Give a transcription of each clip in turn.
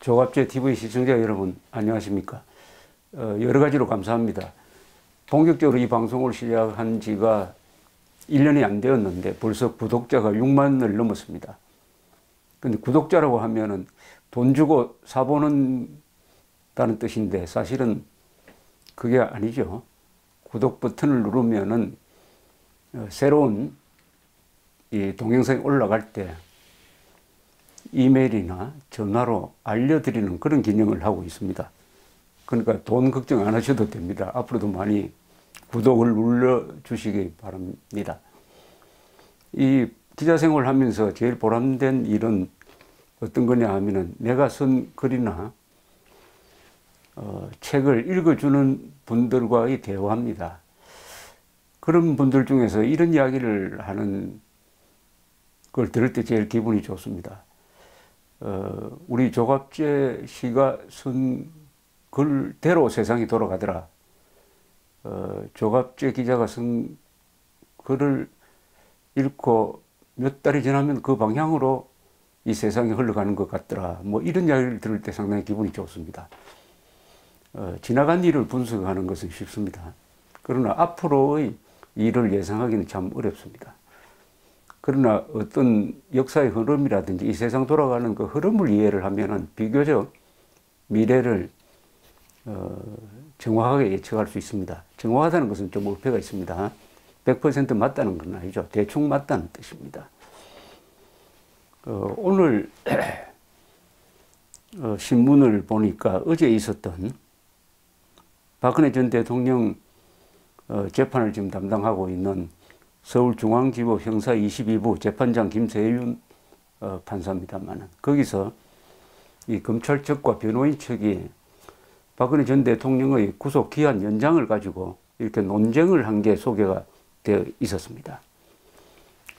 조갑제 TV 시청자 여러분 안녕하십니까. 여러 가지로 감사합니다. 본격적으로 이 방송을 시작한 지가 1년이 안 되었는데 벌써 구독자가 6만을 넘었습니다. 근데 구독자라고 하면은 돈 주고 사보는 다는 뜻인데 사실은 그게 아니죠. 구독 버튼을 누르면은 새로운 이 동영상이 올라갈 때 이메일이나 전화로 알려드리는 그런 기능을 하고 있습니다. 그러니까 돈 걱정 안 하셔도 됩니다. 앞으로도 많이 구독을 눌러주시기 바랍니다. 이 기자생활을 하면서 제일 보람된 일은 어떤 거냐 하면은 내가 쓴 글이나 책을 읽어주는 분들과의 대화입니다. 그런 분들 중에서 이런 이야기를 하는 걸 들을 때 제일 기분이 좋습니다. 우리 조갑제 씨가 쓴 글대로 세상이 돌아가더라. 조갑제 기자가 쓴 글을 읽고 몇 달이 지나면 그 방향으로 이 세상이 흘러가는 것 같더라. 뭐 이런 이야기를 들을 때 상당히 기분이 좋습니다. 지나간 일을 분석하는 것은 쉽습니다. 그러나 앞으로의 일을 예상하기는 참 어렵습니다. 그러나 어떤 역사의 흐름이라든지 이 세상 돌아가는 그 흐름을 이해를 하면은 비교적 미래를 정확하게 예측할 수 있습니다. 정확하다는 것은 좀 어폐가 있습니다. 100% 맞다는 건 아니죠. 대충 맞다는 뜻입니다. 오늘 신문을 보니까 어제 있었던 박근혜 전 대통령 재판을 지금 담당하고 있는 서울중앙지법 형사 22부 재판장 김세윤 판사입니다만 거기서 이 검찰 측과 변호인 측이 박근혜 전 대통령의 구속 기한 연장을 가지고 이렇게 논쟁을 한 게 소개가 되어 있었습니다.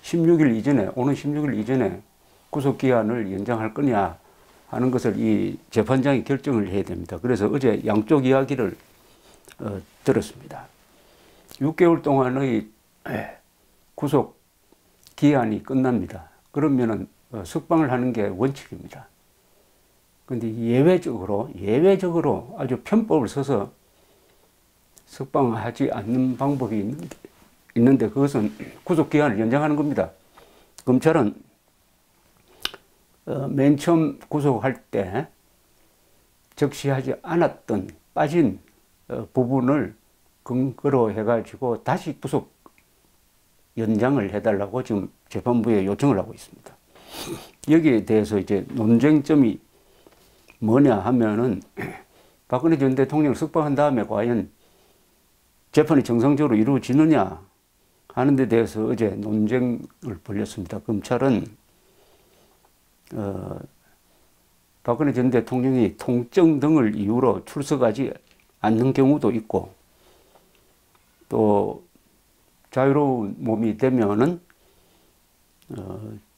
16일 이전에, 오는 16일 이전에 구속 기한을 연장할 거냐 하는 것을 이 재판장이 결정을 해야 됩니다. 그래서 어제 양쪽 이야기를 들었습니다. 6개월 동안의 구속 기한이 끝납니다. 그러면은 석방을 하는 게 원칙입니다. 그런데 예외적으로 아주 편법을 써서 석방하지 않는 방법이 있는데 그것은 구속 기한을 연장하는 겁니다. 검찰은 맨 처음 구속할 때 적시하지 않았던 빠진 부분을 근거로 해가지고 다시 구속 연장을 해달라고 지금 재판부에 요청을 하고 있습니다. 여기에 대해서 이제 논쟁점이 뭐냐 하면은 박근혜 전 대통령을 석방한 다음에 과연 재판이 정상적으로 이루어지느냐 하는 데 대해서 어제 논쟁을 벌였습니다. 검찰은 박근혜 전 대통령이 통증 등을 이유로 출석하지 않는 경우도 있고 또 자유로운 몸이 되면은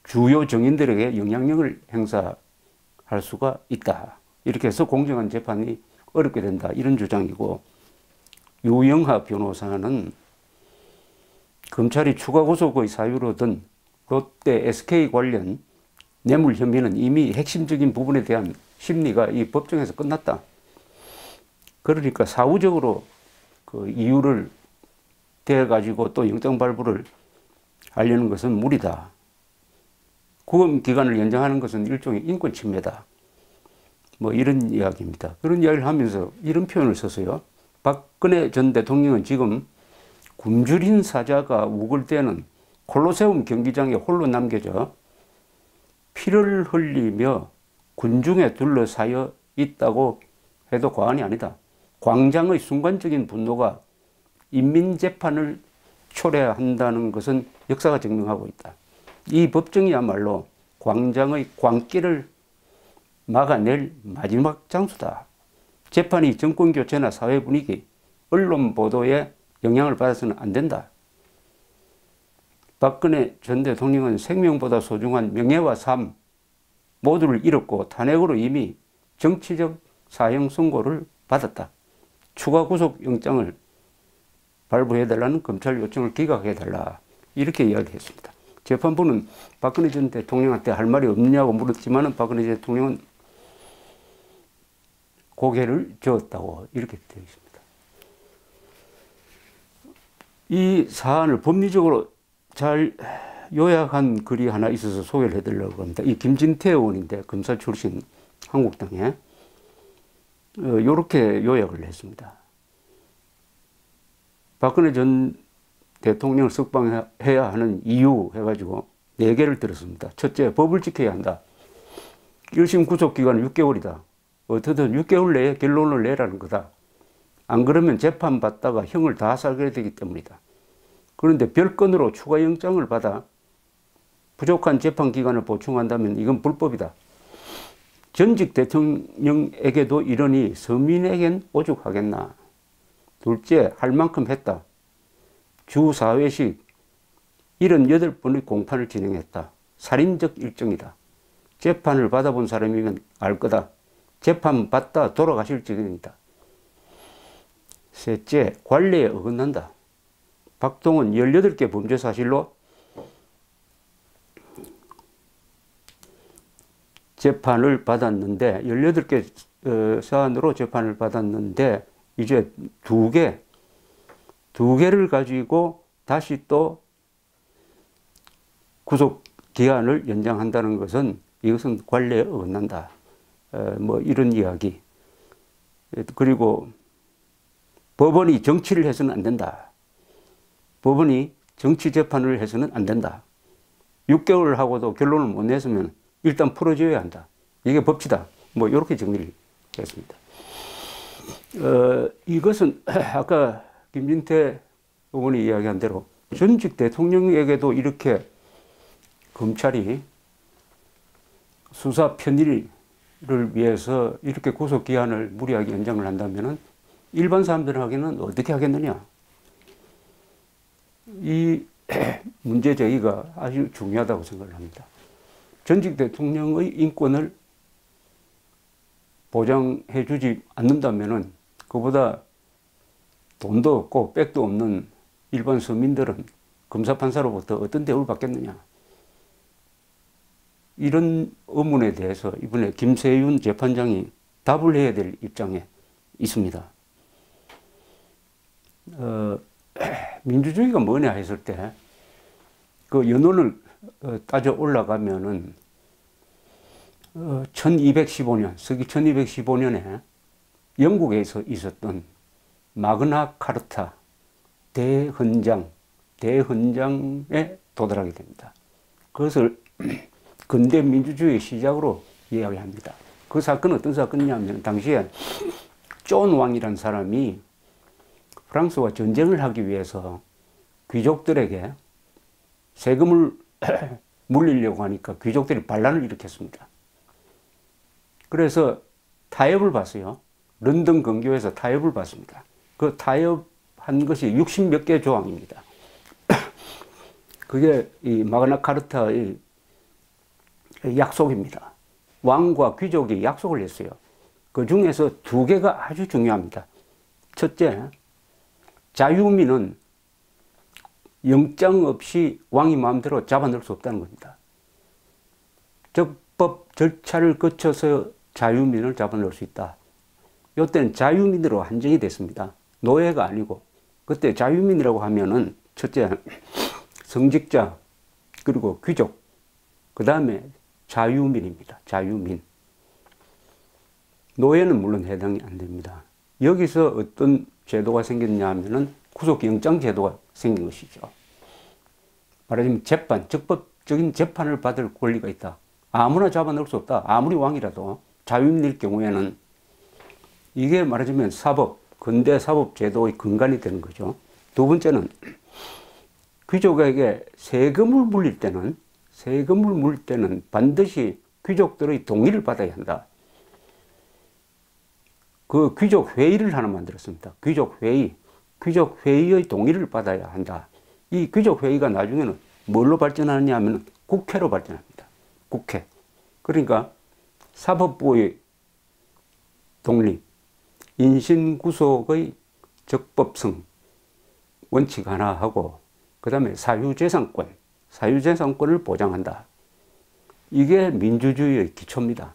주요 정인들에게 영향력을 행사할 수가 있다. 이렇게 해서 공정한 재판이 어렵게 된다. 이런 주장이고 유영하 변호사는 검찰이 추가 구속의 사유로 든 롯데 SK 관련 뇌물 혐의는 이미 핵심적인 부분에 대한 심리가 이 법정에서 끝났다. 그러니까 사후적으로 그 이유를 대가지고 또 영장 발부를 하려는 것은 무리다. 구금 기간을 연장하는 것은 일종의 인권 침해다. 뭐 이런 이야기입니다. 그런 이야기를 하면서 이런 표현을 썼어요. 박근혜 전 대통령은 지금 굶주린 사자가 우글대는 콜로세움 경기장에 홀로 남겨져 피를 흘리며 군중에 둘러싸여 있다고 해도 과언이 아니다. 광장의 순간적인 분노가 인민재판을 초래한다는 것은 역사가 증명하고 있다. 이 법정이야말로 광장의 광기를 막아낼 마지막 장소다. 재판이 정권교체나 사회 분위기, 언론 보도에 영향을 받아서는 안 된다. 박근혜 전 대통령은 생명보다 소중한 명예와 삶 모두를 잃었고 탄핵으로 이미 정치적 사형 선고를 받았다. 추가 구속영장을 발부해달라는 검찰 요청을 기각해달라. 이렇게 이야기했습니다. 재판부는 박근혜 전 대통령한테 할 말이 없느냐고 물었지만 박근혜 대통령은 고개를 저었다고 이렇게 되어 있습니다. 이 사안을 법리적으로 잘 요약한 글이 하나 있어서 소개를 해드리려고 합니다. 이 김진태 의원인데 검사 출신 한국당에 이렇게 요약을 했습니다. 박근혜 전 대통령을 석방해야 하는 이유 해가지고 4개를 들었습니다. 첫째, 법을 지켜야 한다. 1심 구속기간은 6개월이다. 어떻든 6개월 내에 결론을 내라는 거다. 안 그러면 재판받다가 형을 다 살게 되기 때문이다. 그런데 별건으로 추가영장을 받아 부족한 재판기간을 보충한다면 이건 불법이다. 전직 대통령에게도 이러니 서민에겐 오죽하겠나. 둘째, 할 만큼 했다. 주 4회씩 78번의 공판을 진행했다. 살인적 일정이다. 재판을 받아본 사람이면 알 거다. 재판 받다 돌아가실 지경이다. 셋째, 관례에 어긋난다. 박동원 18개 범죄 사실로 재판을 받았는데 18개 사안으로 재판을 받았는데 이제 2개를 가지고 다시 또 구속기한을 연장한다는 것은 이것은 관례에 어긋난다. 뭐 이런 이야기. 그리고 법원이 정치를 해서는 안 된다. 법원이 정치 재판을 해서는 안 된다. 6개월을 하고도 결론을 못 냈으면 일단 풀어줘야 한다. 이게 법치다. 뭐 이렇게 정리를 했습니다. 이것은 아까 김진태 의원이 이야기한 대로 전직 대통령에게도 이렇게 검찰이 수사 편의를 위해서 이렇게 구속기한을 무리하게 연장을 한다면 일반 사람들에게는 어떻게 하겠느냐. 이 문제 제기가 아주 중요하다고 생각을 합니다. 전직 대통령의 인권을 보장해 주지 않는다면 그보다 돈도 없고 백도 없는 일반 서민들은 검사 판사로부터 어떤 대우를 받겠느냐. 이런 의문에 대해서 이번에 김세윤 재판장이 답을 해야 될 입장에 있습니다. 민주주의가 뭐냐 했을 때 그 연원을 따져 올라가면은 1215년, 서기 1215년에 영국에서 있었던 마그나 카르타 대헌장에 도달하게 됩니다. 그것을 근대 민주주의의 시작으로 이야기합니다. 그 사건은 어떤 사건이냐면 당시에 존 왕이라는 사람이 프랑스와 전쟁을 하기 위해서 귀족들에게 세금을 물리려고 하니까 귀족들이 반란을 일으켰습니다. 그래서 타협을 봤어요. 런던 근교에서 타협을 봤습니다. 그 타협한 것이 60몇 개 조항입니다. 그게 이 마그나 카르타의 약속입니다. 왕과 귀족이 약속을 했어요. 그 중에서 2개가 아주 중요합니다. 첫째, 자유민은 영장 없이 왕이 마음대로 잡아넣을 수 없다는 겁니다. 적법 절차를 거쳐서 자유민을 잡아넣을 수 있다. 이때는 자유민으로 한정이 됐습니다. 노예가 아니고. 그때 자유민이라고 하면은 첫째, 성직자, 그리고 귀족, 그 다음에 자유민입니다. 자유민. 노예는 물론 해당이 안 됩니다. 여기서 어떤 제도가 생겼냐 하면은 구속영장 제도가 생긴 것이죠. 말하자면 재판, 적법적인 재판을 받을 권리가 있다. 아무나 잡아넣을 수 없다. 아무리 왕이라도 자유민일 경우에는 이게 말하자면 사법, 근대 사법 제도의 근간이 되는 거죠. 두 번째는 귀족에게 세금을 물릴 때는 반드시 귀족들의 동의를 받아야 한다. 그 귀족 회의를 하나 만들었습니다. 귀족 회의의 동의를 받아야 한다. 이 귀족 회의가 나중에는 뭘로 발전하느냐 하면 국회로 발전합니다. 국회. 그러니까 사법부의 독립, 인신구속의 적법성 원칙 하나 하고 그 다음에 사유재산권을 보장한다. 이게 민주주의의 기초입니다.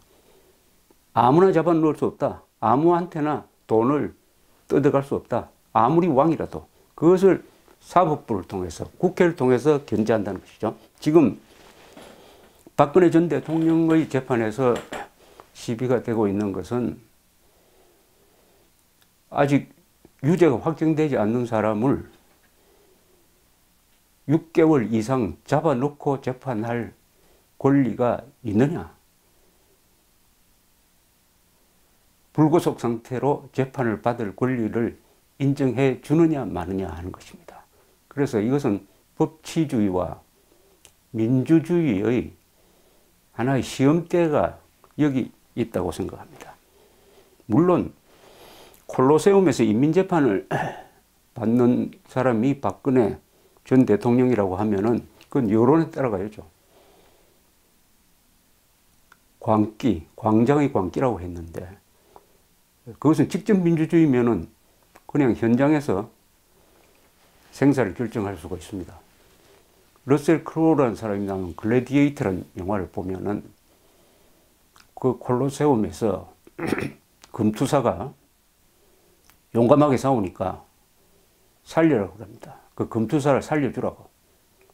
아무나 잡아넣을 수 없다. 아무한테나 돈을 뜯어갈 수 없다. 아무리 왕이라도. 그것을 사법부를 통해서, 국회를 통해서 견제한다는 것이죠. 지금 박근혜 전 대통령의 재판에서 시비가 되고 있는 것은 아직 유죄가 확정되지 않는 사람을 6개월 이상 잡아놓고 재판할 권리가 있느냐. 불구속 상태로 재판을 받을 권리를 인정해 주느냐 마느냐 하는 것입니다. 그래서 이것은 법치주의와 민주주의의 하나의 시험대가 여기 있다고 생각합니다. 물론 콜로세움에서 인민재판을 받는 사람이 박근혜 전 대통령이라고 하면은 그건 여론에 따라가야죠. 광기, 광장의 광기라고 했는데 그것은 직접 민주주의면은 그냥 현장에서 생사를 결정할 수가 있습니다. 러셀 크로우라는 사람이 나온 글래디에이터라는 영화를 보면은 그 콜로세움에서 금투사가 용감하게 싸우니까 살려라고 합니다. 그 금투사를 살려주라고.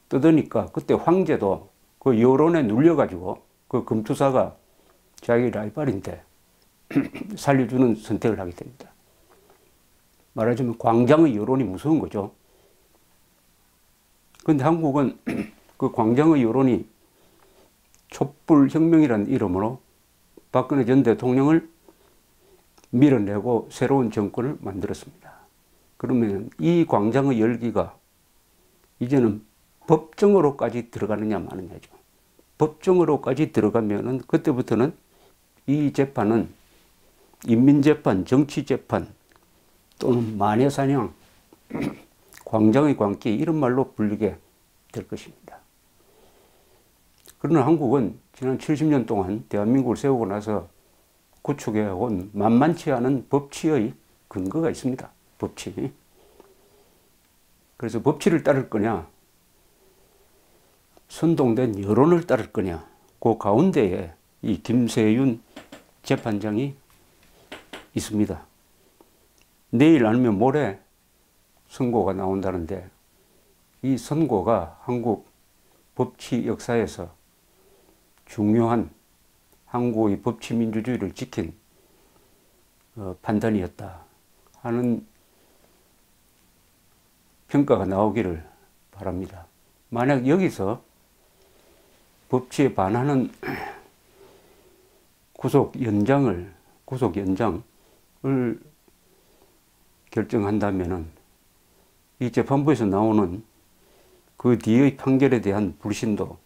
뜯으니까 그때 황제도 그 여론에 눌려가지고 그 금투사가 자기 라이벌인데 살려주는 선택을 하게 됩니다. 말하자면 광장의 여론이 무서운 거죠. 그런데 한국은 그 광장의 여론이 촛불혁명이라는 이름으로 박근혜 전 대통령을 밀어내고 새로운 정권을 만들었습니다. 그러면 이 광장의 열기가 이제는 법정으로까지 들어가느냐 마느냐죠. 법정으로까지 들어가면은 그때부터는 이 재판은 인민재판, 정치재판 또는 마녀사냥, 광장의 광기 이런 말로 불리게 될 것입니다. 그러나 한국은 지난 70년 동안 대한민국을 세우고 나서 구축해온 만만치 않은 법치의 근거가 있습니다. 법치. 그래서 법치를 따를 거냐, 선동된 여론을 따를 거냐, 그 가운데에 이 김세윤 재판장이 있습니다. 내일 아니면 모레 선고가 나온다는데 이 선고가 한국 법치 역사에서 중요한 한국의 법치 민주주의를 지킨 판단이었다 하는 평가가 나오기를 바랍니다. 만약 여기서 법치에 반하는 구속 연장을 결정한다면은 이 재판부에서 나오는 그 뒤의 판결에 대한 불신도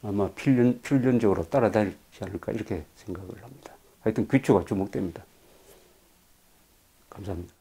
아마 필연적으로 따라다니지 않을까 이렇게 생각을 합니다. 하여튼 귀추가 주목됩니다. 감사합니다.